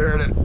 There it is.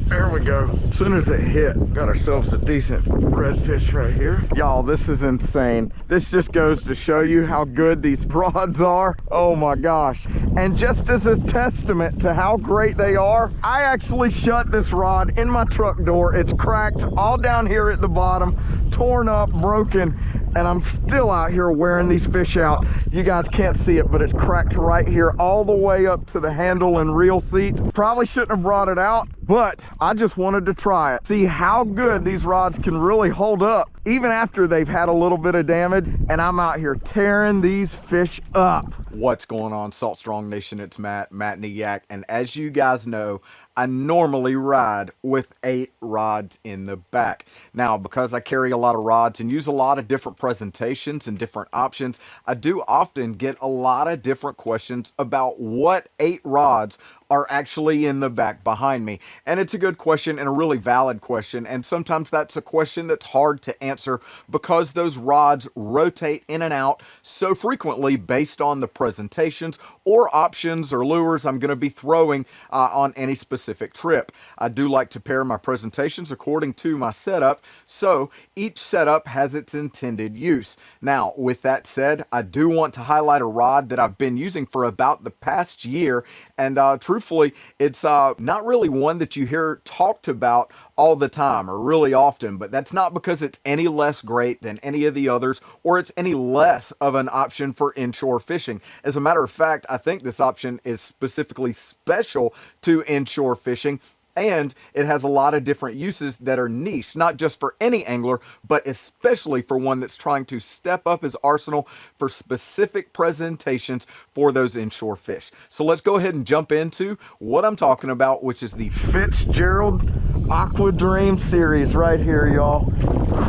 There we go. As soon as it hit, got ourselves a decent redfish right here. Y'all, this is insane. This just goes to show you how good these rods are. Oh my gosh. And just as a testament to how great they are, I actually shut this rod in my truck door. It's cracked all down here at the bottom, torn up, broken, and I'm still out here wearing these fish out. You guys can't see it, but it's cracked right here all the way up to the handle and reel seat. Probably shouldn't have brought it out, but I just wanted to try it. See how good these rods can really hold up, even after they've had a little bit of damage, and I'm out here tearing these fish up. What's going on, Salt Strong Nation? It's Matt Yak, and as you guys know, I normally ride with 8 rods in the back. Now, because I carry a lot of rods and use a lot of different presentations and different options, I do often get a lot of different questions about what 8 rods are actually in the back behind me. And it's a good question and a really valid question. And sometimes that's a question that's hard to answer because those rods rotate in and out so frequently based on the presentations or options or lures I'm going to be throwing on any specific trip. I do like to pair my presentations according to my setup, so each setup has its intended use. Now, with that said, I do want to highlight a rod that I've been using for about the past year, and truthfully, it's not really one that you hear talked about all the time or really often, but that's not because it's any less great than any of the others or it's any less of an option for inshore fishing. As a matter of fact, I think this option is specifically special to inshore fishing, and it has a lot of different uses that are niche, not just for any angler, but especially for one that's trying to step up his arsenal for specific presentations for those inshore fish. So let's go ahead and jump into what I'm talking about, which is the Fitzgerald Aqua Dream series right here, y'all.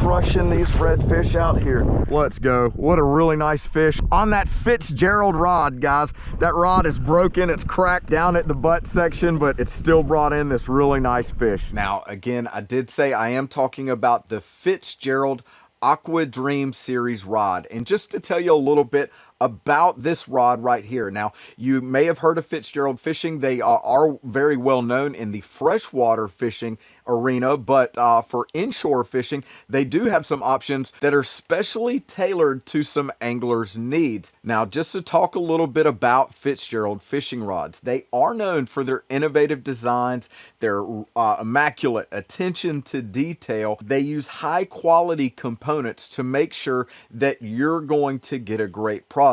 Crushing these redfish out here. Let's go. What a really nice fish on that Fitzgerald rod, guys. That rod is broken, it's cracked down at the butt section, but it's still brought in this really nice fish. Now, again, I did say I am talking about the Fitzgerald Aqua Dream series rod. And just to tell you a little bit about this rod right here. Now, you may have heard of Fitzgerald fishing. They are very well known in the freshwater fishing arena, but for inshore fishing, they do have some options that are specially tailored to some anglers' needs. Now, just to talk a little bit about Fitzgerald fishing rods, they are known for their innovative designs, their immaculate attention to detail. They use high quality components to make sure that you're going to get a great product.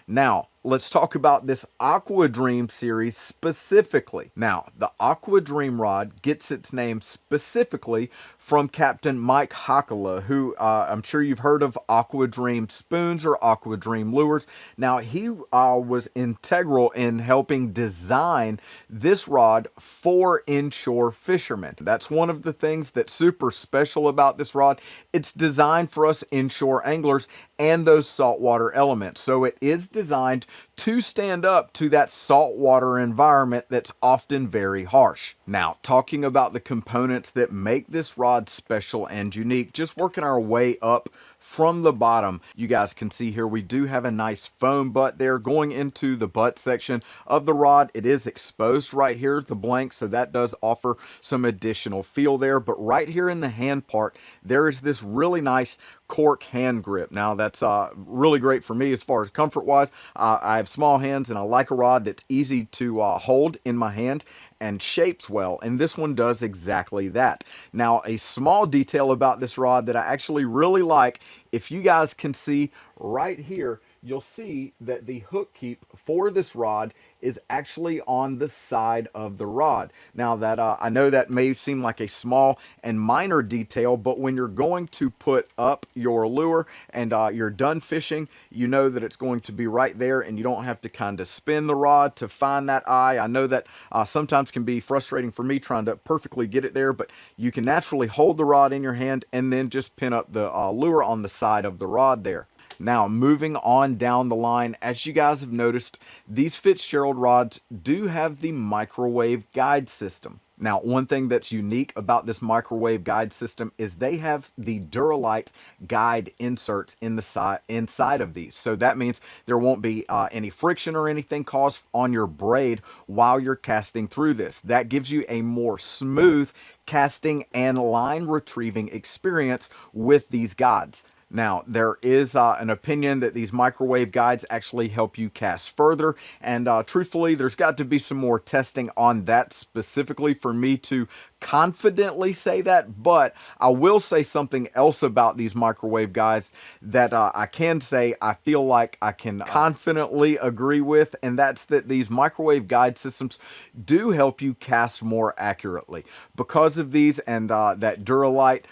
Now, let's talk about this Aqua Dream series specifically. Now, the Aqua Dream rod gets its name specifically from Captain Mike Hakala, who I'm sure you've heard of Aqua Dream spoons or Aqua Dream lures. Now, he was integral in helping design this rod for inshore fishermen. That's one of the things that's super special about this rod. It's designed for us inshore anglers and those saltwater elements. So it is designed to stand up to that saltwater environment that's often very harsh. Now, talking about the components that make this rod special and unique, just working our way up from the bottom, you guys can see here we do have a nice foam butt there going into the butt section of the rod. It is exposed right here, the blank, so that does offer some additional feel there. But right here in the hand part, there is this really nice cork hand grip. Now, that's really great for me as far as comfort wise. I have small hands and I like a rod that's easy to hold in my hand and shapes well, and this one does exactly that. Now, a small detail about this rod that I actually really like, if you guys can see right here, you'll see that the hook keep for this rod is actually on the side of the rod. Now, that I know that may seem like a small and minor detail, but when you're going to put up your lure and you're done fishing, you know that it's going to be right there and you don't have to kind of spin the rod to find that eye. I know that sometimes can be frustrating for me trying to perfectly get it there, but you can naturally hold the rod in your hand and then just pin up the lure on the side of the rod there. Now, moving on down the line, as you guys have noticed, these Fitzgerald rods do have the microwave guide system. Now, one thing that's unique about this microwave guide system is they have the Duralite guide inserts in the inside of these. So that means there won't be any friction or anything caused on your braid while you're casting through this. That gives you a more smooth casting and line retrieving experience with these guides. Now, there is an opinion that these microwave guides actually help you cast further, and truthfully, there's got to be some more testing on that specifically for me to confidently say that, but I will say something else about these microwave guides that I can say I feel like I can confidently agree with, and that's that these microwave guide systems do help you cast more accurately. Because of these and that Duralite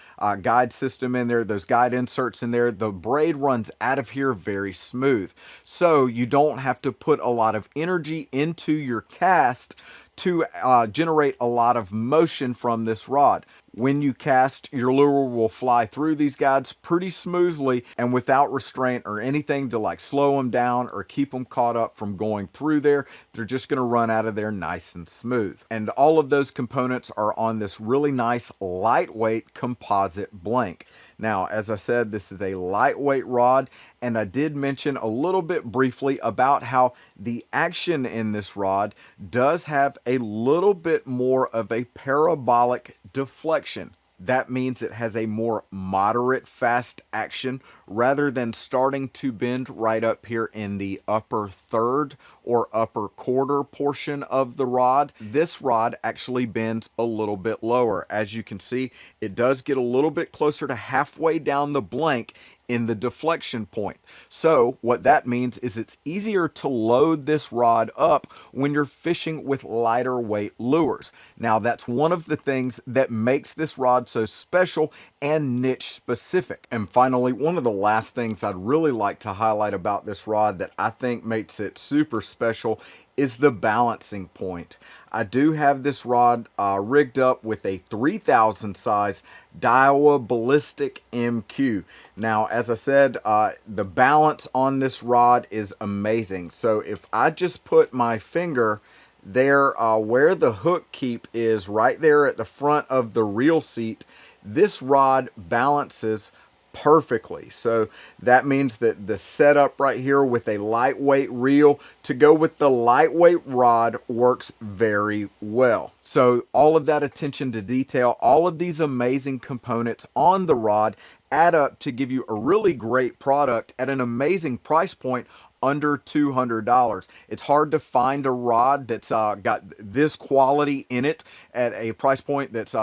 guide system in there, those guide inserts in there, the braid runs out of here very smooth. So you don't have to put a lot of energy into your cast to generate a lot of motion from this rod. When you cast, your lure will fly through these guides pretty smoothly and without restraint or anything to like slow them down or keep them caught up from going through there. They're just going to run out of there nice and smooth. And all of those components are on this really nice lightweight composite blank. Now, as I said, this is a lightweight rod, and I did mention a little bit briefly about how the action in this rod does have a little bit more of a parabolic deflection. That means it has a more moderate fast action rather than starting to bend right up here in the upper third or upper quarter portion of the rod. This rod actually bends a little bit lower. As you can see, it does get a little bit closer to halfway down the blank in the deflection point. So what that means is it's easier to load this rod up when you're fishing with lighter weight lures. Now, that's one of the things that makes this rod so special and niche specific. And finally, one of the last things I'd really like to highlight about this rod that I think makes it super special is the balancing point. I do have this rod rigged up with a 3000 size Daiwa Ballistic MQ. Now, as I said, the balance on this rod is amazing. So if I just put my finger there where the hook keep is right there at the front of the reel seat, this rod balances perfectly. So that means that the setup right here with a lightweight reel to go with the lightweight rod works very well. So all of that attention to detail, all of these amazing components on the rod add up to give you a really great product at an amazing price point under $200. It's hard to find a rod that's got this quality in it at a price point that's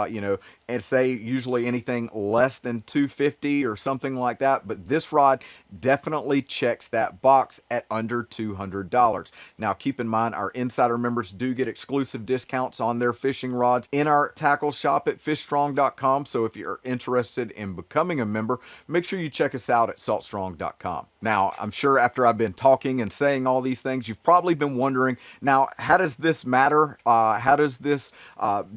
and say usually anything less than $250 or something like that, but this rod definitely checks that box at under $200. Now keep in mind, our insider members do get exclusive discounts on their fishing rods in our tackle shop at fishstrong.com. So if you're interested in becoming a member, make sure you check us out at saltstrong.com. Now, I'm sure after I've been talking and saying all these things, you've probably been wondering, now, how does this matter? How does this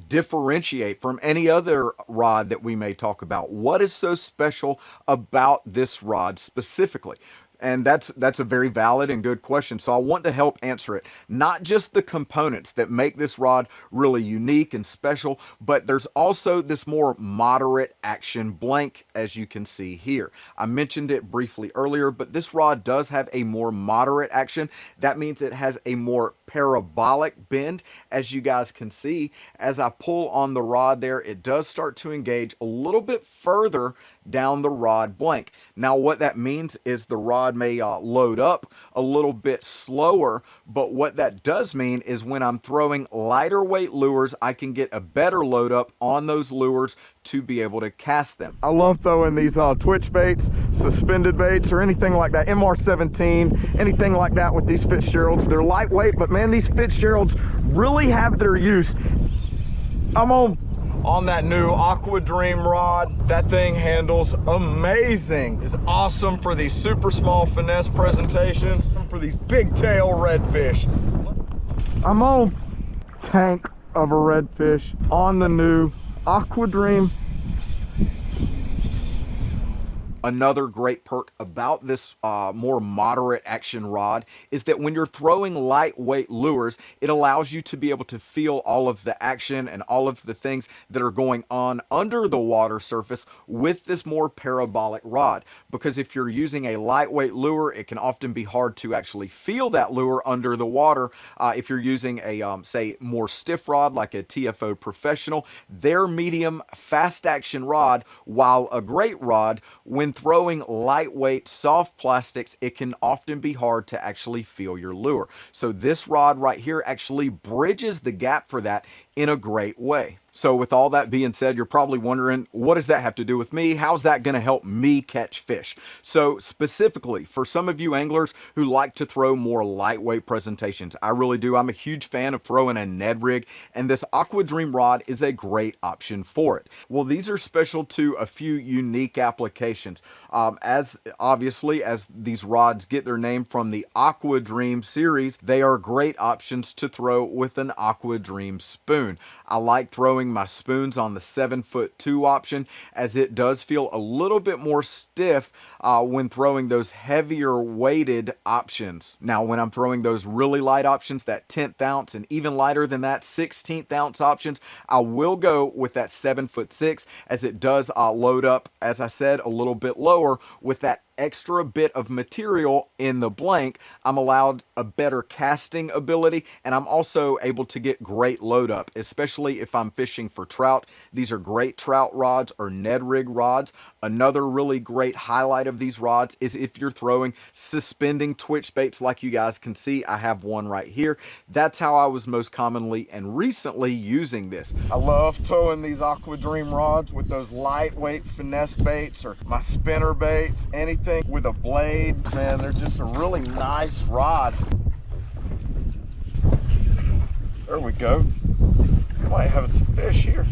differentiate from any other rod that we may talk about? What is so special about this rod specifically? And that's a very valid and good question. So I want to help answer it. Not just the components that make this rod really unique and special, but there's also this more moderate action blank, as you can see here. I mentioned it briefly earlier, but this rod does have a more moderate action. That means it has a more parabolic bend. As you guys can see, as I pull on the rod there, it does start to engage a little bit further down the rod blank. Now what that means is the rod may load up a little bit slower, but what that does mean is when I'm throwing lighter weight lures, I can get a better load up on those lures to be able to cast them. I love throwing these twitch baits, suspended baits, or anything like that, MR17, anything like that with these Fitzgeralds. They're lightweight, but man, these Fitzgeralds really have their use. I'm on that new Aqua Dream rod. That thing handles amazing. It's awesome for these super small finesse presentations, for these big tail redfish. I'm on tank of a redfish on the new Aqua Dream Another great perk about this more moderate action rod is that when you're throwing lightweight lures, it allows you to be able to feel all of the action and all of the things that are going on under the water surface with this more parabolic rod. Because if you're using a lightweight lure, it can often be hard to actually feel that lure under the water. If you're using a, say, more stiff rod like a TFO Professional, their medium fast action rod, while a great rod, when throwing lightweight soft plastics, it can often be hard to actually feel your lure. So this rod right here actually bridges the gap for that in a great way. So with all that being said, you're probably wondering, what does that have to do with me? How's that going to help me catch fish? So specifically, for some of you anglers who like to throw more lightweight presentations, I really do. I'm a huge fan of throwing a Ned rig, and this Aqua Dream rod is a great option for it. Well, these are special to a few unique applications. As obviously, as these rods get their name from the Aqua Dream series, they are great options to throw with an Aqua Dream spoon. I like throwing my spoons on the 7'2" option, as it does feel a little bit more stiff when throwing those heavier weighted options. Now, when I'm throwing those really light options, that 10th ounce and even lighter than that 16th ounce options, I will go with that 7'6", as it does load up, as I said, a little bit lower with that extra bit of material in the blank. I'm allowed a better casting ability, and I'm also able to get great load up, especially if I'm fishing for trout. These are great trout rods or Ned rig rods. Another really great highlight of these rods is if you're throwing suspending twitch baits, like you guys can see, I have one right here. That's how I was most commonly and recently using this. I love throwing these Aqua Dream rods with those lightweight finesse baits or my spinner baits, anything with a blade. Man, they're just a really nice rod. There we go. Might have some fish here.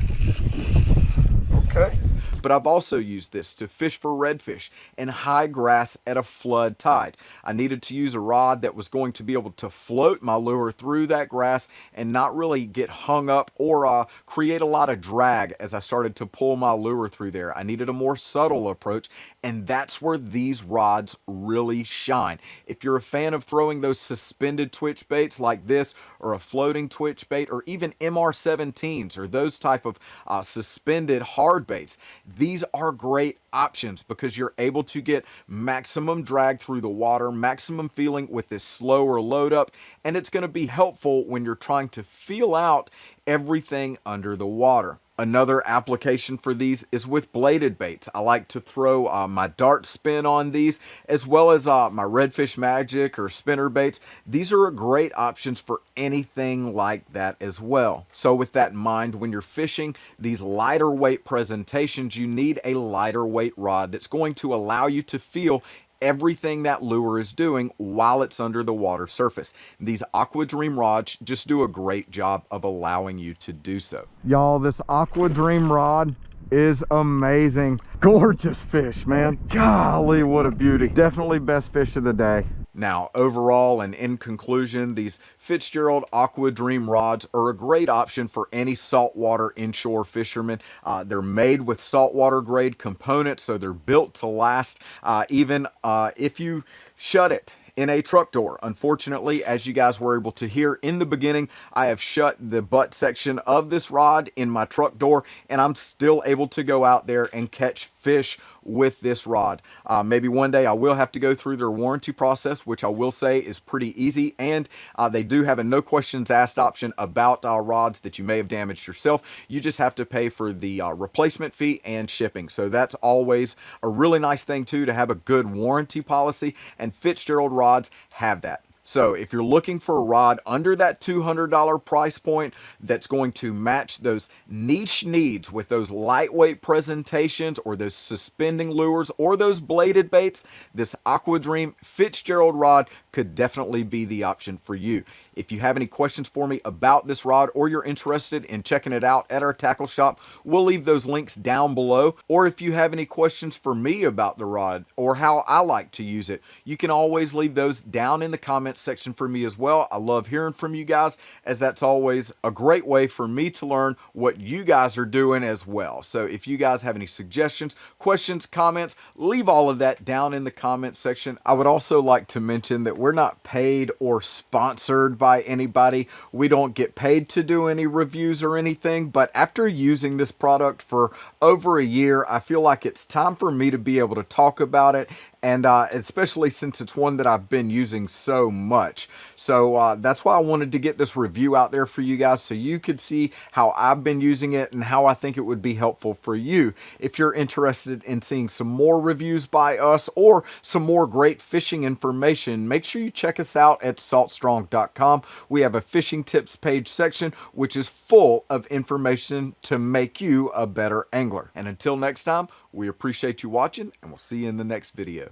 Okay. But I've also used this to fish for redfish in high grass at a flood tide. I needed to use a rod that was going to be able to float my lure through that grass and not really get hung up or create a lot of drag as I started to pull my lure through there. I needed a more subtle approach, and that's where these rods really shine. If you're a fan of throwing those suspended twitch baits like this, or a floating twitch bait, or even MR17s, or those type of suspended hard baits, these are great options because you're able to get maximum drag through the water, maximum feeling with this slower load up, and it's going to be helpful when you're trying to feel out everything under the water. Another application for these is with bladed baits. I like to throw my dart spin on these, as well as my redfish magic or spinner baits. These are great options for anything like that as well. So with that in mind, when you're fishing these lighter weight presentations, you need a lighter weight rod that's going to allow you to feel everything that lure is doing while it's under the water surface. These Aqua Dream rods just do a great job of allowing you to do so. Y'all, this Aqua Dream rod is amazing. Gorgeous fish, man. Golly, what a beauty. Definitely best fish of the day. Now, overall and in conclusion, these Fitzgerald Aqua Dream rods are a great option for any saltwater inshore fisherman. They're made with saltwater grade components, so they're built to last, even if you shut it in a truck door. Unfortunately, as you guys were able to hear in the beginning, I have shut the butt section of this rod in my truck door, and I'm still able to go out there and catch fish with this rod. Maybe one day I will have to go through their warranty process, which I will say is pretty easy, and they do have a no questions asked option about rods that you may have damaged yourself. You just have to pay for the replacement fee and shipping. So that's always a really nice thing too, to have a good warranty policy, and Fitzgerald rods have that. So if you're looking for a rod under that $200 price point that's going to match those niche needs with those lightweight presentations or those suspending lures or those bladed baits, this Aqua Dream Fitzgerald rod could definitely be the option for you. If you have any questions for me about this rod, or you're interested in checking it out at our tackle shop, we'll leave those links down below. Or if you have any questions for me about the rod or how I like to use it, you can always leave those down in the comments section for me as well. I love hearing from you guys, as that's always a great way for me to learn what you guys are doing as well. So if you guys have any suggestions, questions, comments, leave all of that down in the comments section. I would also like to mention that we're not paid or sponsored by anybody. We don't get paid to do any reviews or anything, but after using this product for over a year, I feel like it's time for me to be able to talk about it, and especially since it's one that I've been using so much. So that's why I wanted to get this review out there for you guys, so you could see how I've been using it and how I think it would be helpful for you. If you're interested in seeing some more reviews by us or some more great fishing information, make sure you check us out at saltstrong.com. We have a fishing tips page section, which is full of information to make you a better angler. And until next time, we appreciate you watching, and we'll see you in the next video.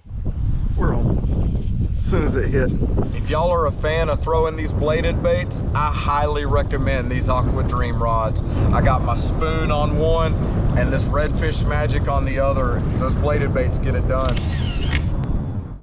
We're on as soon as it hit. If y'all are a fan of throwing these bladed baits, I highly recommend these Aqua Dream rods. I got my spoon on one and this redfish magic on the other. Those bladed baits get it done.